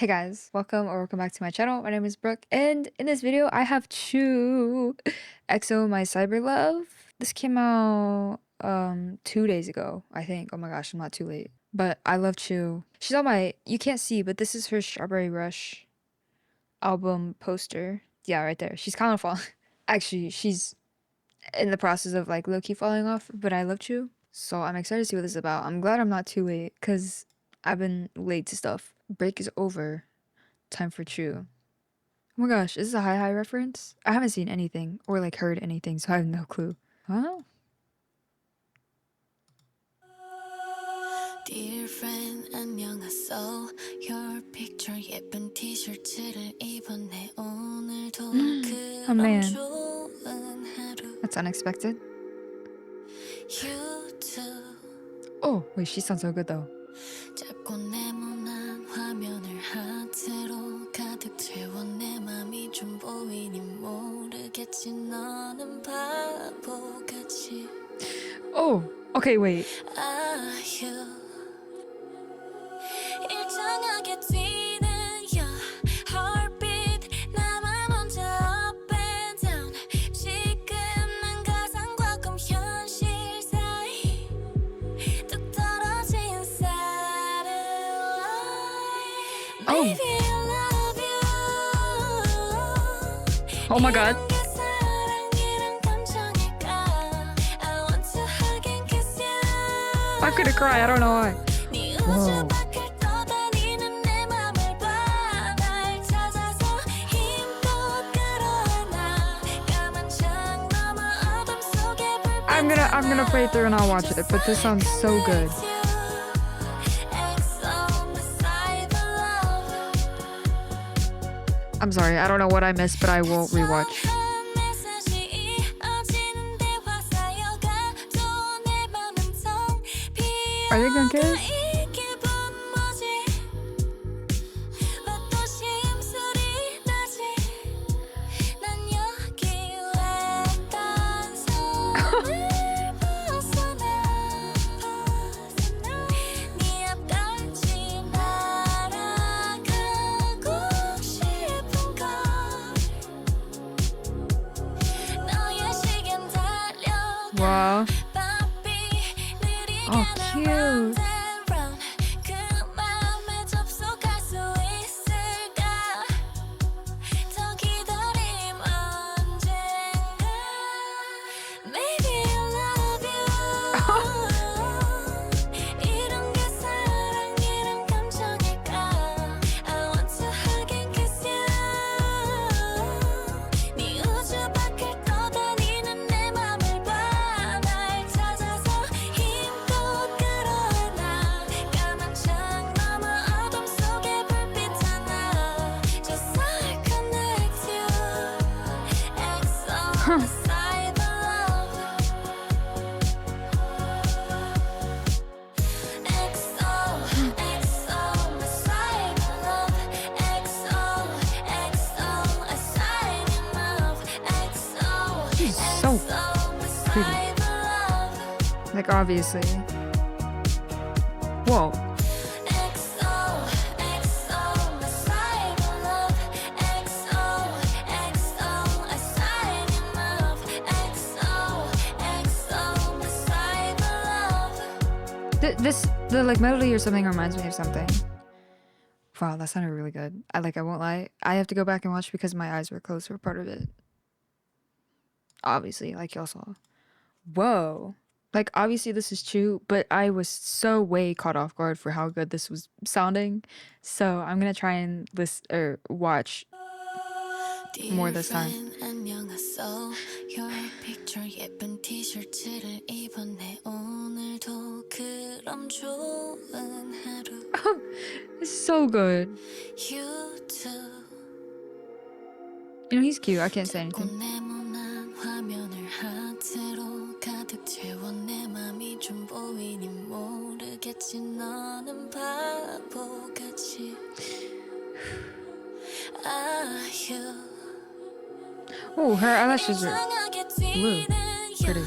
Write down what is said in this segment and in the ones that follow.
Hey guys, welcome back to my channel. My name is Brooke, and in this video I have CHUU EXO My Cyberlove. This came out 2 days ago, I think. Oh my gosh, I'm not too late. But I love CHUU. She's on my, you can't see, but this is her Strawberry Rush album poster. Yeah, right there. She's kind of falling. Actually, she's in the process of like low-key falling off, but I love CHUU. So I'm excited to see what this is about. I'm glad I'm not too late because I've been late to stuff. Break is over. Time for CHUU. Oh my gosh, is this a Hi reference? I haven't seen anything or like heard anything, so I have no clue. Huh? Dear friend, 안녕하세요. Your picture 예쁜 티셔츠를 입었네 오늘도 Oh man, 좋은 하루. that's unexpected. You too. Oh, wait, she sounds so good though. 짧고 네모난 화면을 하트로 가득 채워 내 맘이 좀 보이니 모르겠지 너는 바보같이. Oh, okay, wait. 일정하게 뛰는 your heartbeat 나만 혼자 up and down 지금 난 가상과 꿈 현실 사이 뚝 떨어진 satellite Baby I love you Oh my god. 이런 게 사랑이란 감정일까 I want to hug and kiss you I'm gonna cry, I don't know why. 네 Whoa. 우주 밖을 떠다니는 내 맘을 봐 날 찾아서 힘껏 끌어안아 까만 창 너머 어둠 속에 I'm gonna play through and I'll watch it, but this sounds so good. I'm sorry, I don't know what I missed, but I will rewatch. Are they gonna kiss? Wow. Oh, cute. She's so pretty. Like, obviously. Whoa. The like melody or something reminds me of something. Wow, that sounded really good. I won't lie. I have to go back and watch because my eyes were closed for part of it. Obviously, like y'all saw. Whoa. Like, obviously this is CHUU, but I was so way caught off guard for how good this was sounding. So I'm gonna try and listen or watch more this time. Your picture 예쁜 티셔츠를 입었네 오늘도 그럼 좋은 하루. It's so good. You too. You know, he's cute. I can't say anything. 네모난 화면을 하트로 가득 채워 내 맘이 좀 보이니 모르겠지 너는 바보같이. Oh, her eyelashes are blue. Pretty.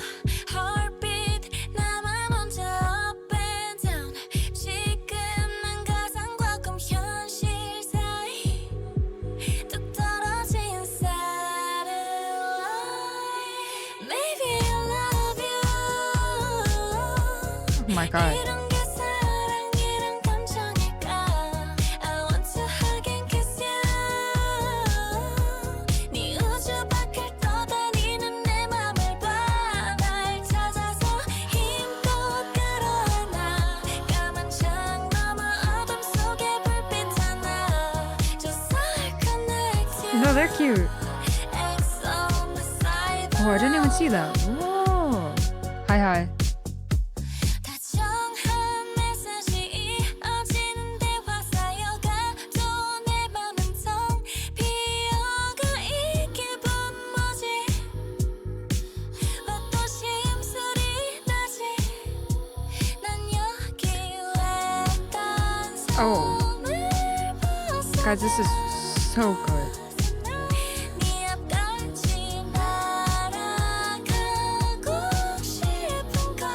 my god. 이런 게 사랑이란 감정일까 I want to hug and kiss you 네 우주 밖을 떠다니는 내 맘을 봐 날 찾아서 힘껏 끌어안아 까만 창 너머 어둠 속에 불빛 하나 Just I'll connect you No, they're cute. XO my Oh, I cyber didn't even see that. Whoa. Hi, hi. 다정한 메시지 이어지는 대화 쌓여가도 내 맘은 텅 비어가 이 기분 뭐지 왜 또 심술이 나지 난 여기 왜 딴 Oh. 손을 벗어 Guys, this is so good. 네 앞까지 날아가고 싶은 걸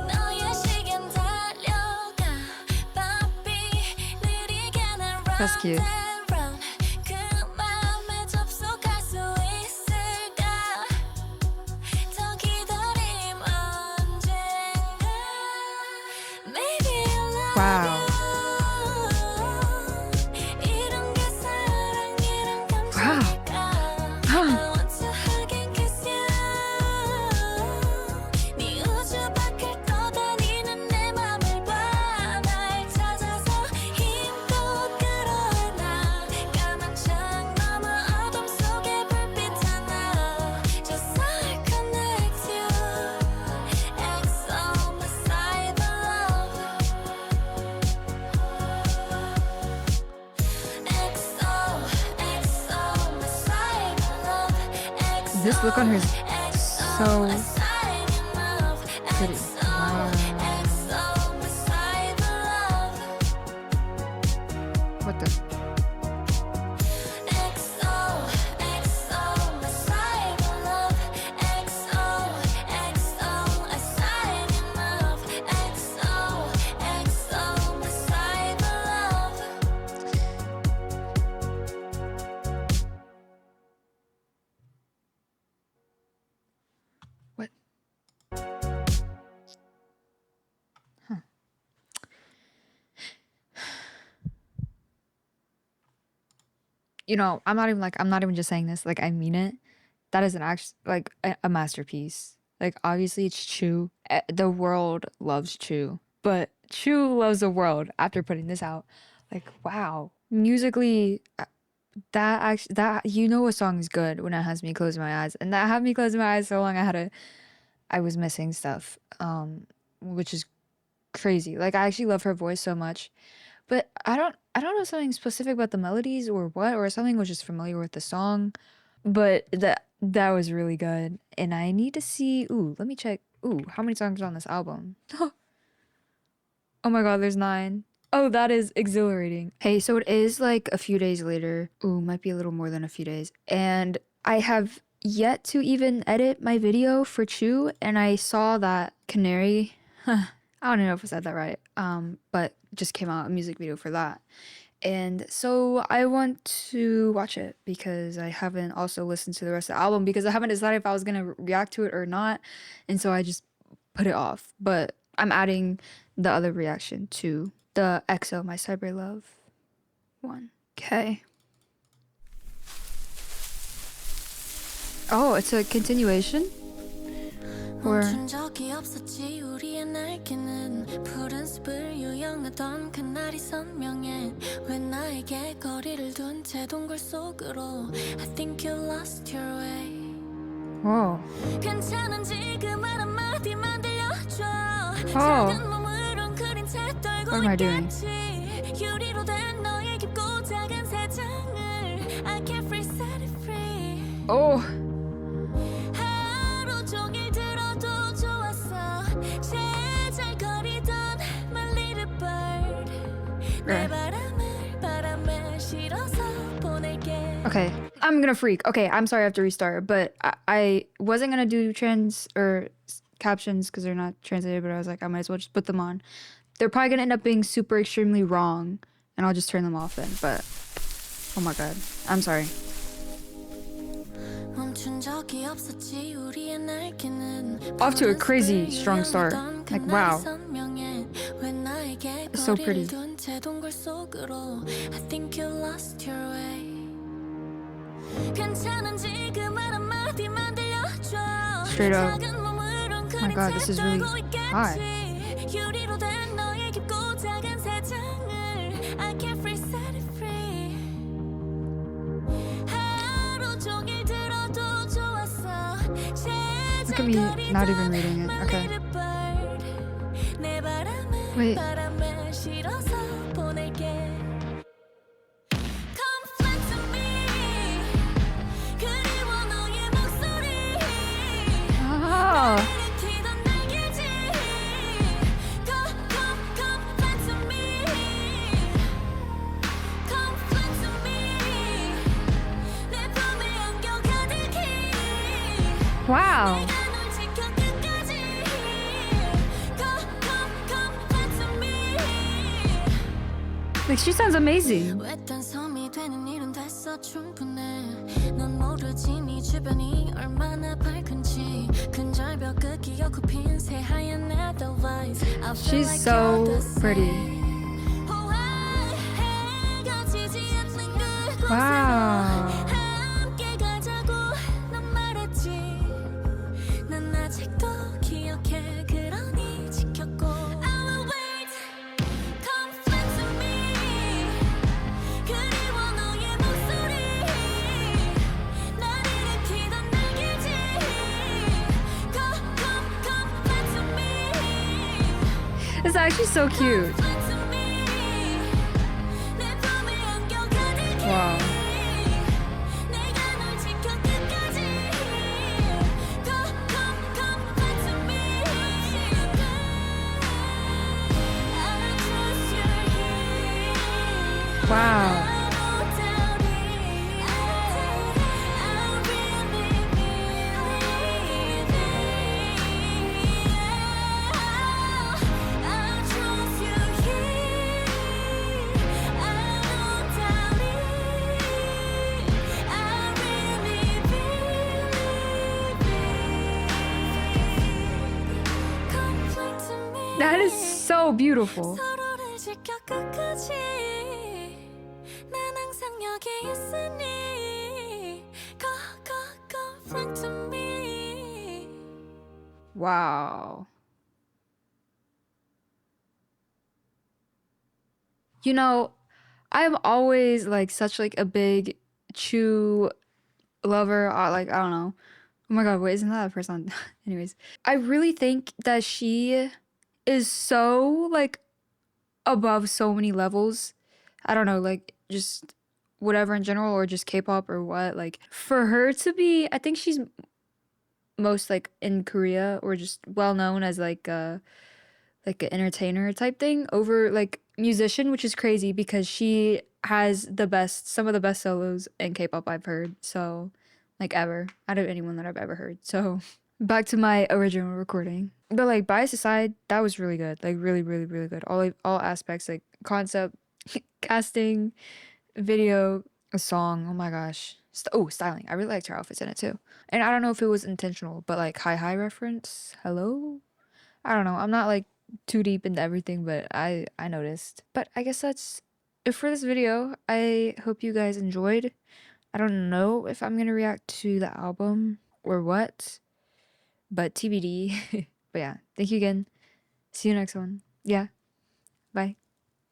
너의 시간 달려가 바삐 느리게 날 That's cute. round and round 그 맘에 접속할 수 있을까 더 기다림 언젠가 Maybe I love Wow. 이런 게 사랑이란 Wow. 감정일까 I want to hug and kiss you 네 우주 밖을 떠다니는 내 맘을 봐 날 찾아서 힘껏 끌어안아 까만 창 너머 어둠 속에 불빛 하나 Just I'll connect you XO my cyberlove This look on her is so pretty. Wow. What the? What? Huh. You know, I'm not even just saying this. Like, I mean it. That is an like a masterpiece. Like, obviously, it's CHUU. The world loves CHUU, but CHUU loves the world after putting this out. Like, wow, musically, that you know a song is good when it has me closing my eyes, and that had me closing my eyes so long I was missing stuff, which is crazy. Like, I actually love her voice so much, but I don't know something specific about the melodies or what, or something was just familiar with the song, but that was really good, and I need to see. Ooh, let me check. Ooh, how many songs are on this album? Oh my god, there's 9. Oh, that is exhilarating. Hey, so it is like a few days later. Ooh, might be a little more than a few days. And I have yet to even edit my video for CHUU, and I saw that Canary, I don't know if I said that right, but just came out a music video for that. And so I want to watch it because I haven't also listened to the rest of the album because I haven't decided if I was gonna react to it or not. And so I just put it off. But I'm adding the other reaction to the EXO My Cyberlove one. Okay. Oh, it's a continuation? Or 멈춘 적이 없었지 우리의 날개는 푸른 숲을 유영하던 그날이 선명해 왜 나에게 거리를 둔 채 동굴 속으로 I think you lost your way whoa. 괜찮은지 그 말 한마디만 들려줘 Oh. 작은 몸을 웅크린 채 떨고 What am I doing? 있겠지 유리로 된 너의 깊고 작은 세상을 I can't free set it free Oh. 하루 종일 들어도 좋았어 제잘거리던 my little bird 내 바람을 실어서 보낼게 Okay, I'm gonna freak. Okay, I'm sorry I have to restart, but I wasn't gonna do captions because they're not translated, but I was like, I might as well just put them on. They're probably gonna end up being super extremely wrong, and I'll just turn them off then, but oh my god, I'm sorry. Off to a crazy strong start. Like, wow. It's so pretty. Straight up. Oh my god, this is really hot. Look at me not even reading it. Okay. Wait. Oh. Wow. Like, she sounds amazing. She's so pretty. Wow. It's actually so cute. Wow. Wow. That is so beautiful. Wow. You know, I'm always like such like a big CHUU lover. Like, I don't know. Oh my god, wait, isn't that a person? Anyways, I really think that she is so like above so many levels. I don't know, like just whatever in general, or just K-pop or what. Like for her to be, I think she's most like in Korea, or just well known as like an entertainer type thing over like musician, which is crazy because she has some of the best solos in K-pop I've heard. So like ever, out of anyone that I've ever heard. So back to my original recording. But like bias aside, that was really good. Like really, really, really good. All aspects, like concept, casting, video, a song. Oh my gosh. Styling. I really liked her outfits in it too. And I don't know if it was intentional, but like hi reference. Hello? I don't know. I'm not like too deep into everything, but I noticed. But I guess that's it for this video. I hope you guys enjoyed. I don't know if I'm gonna react to the album or what, but TBD. But yeah, thank you again. See you next one. Yeah, bye.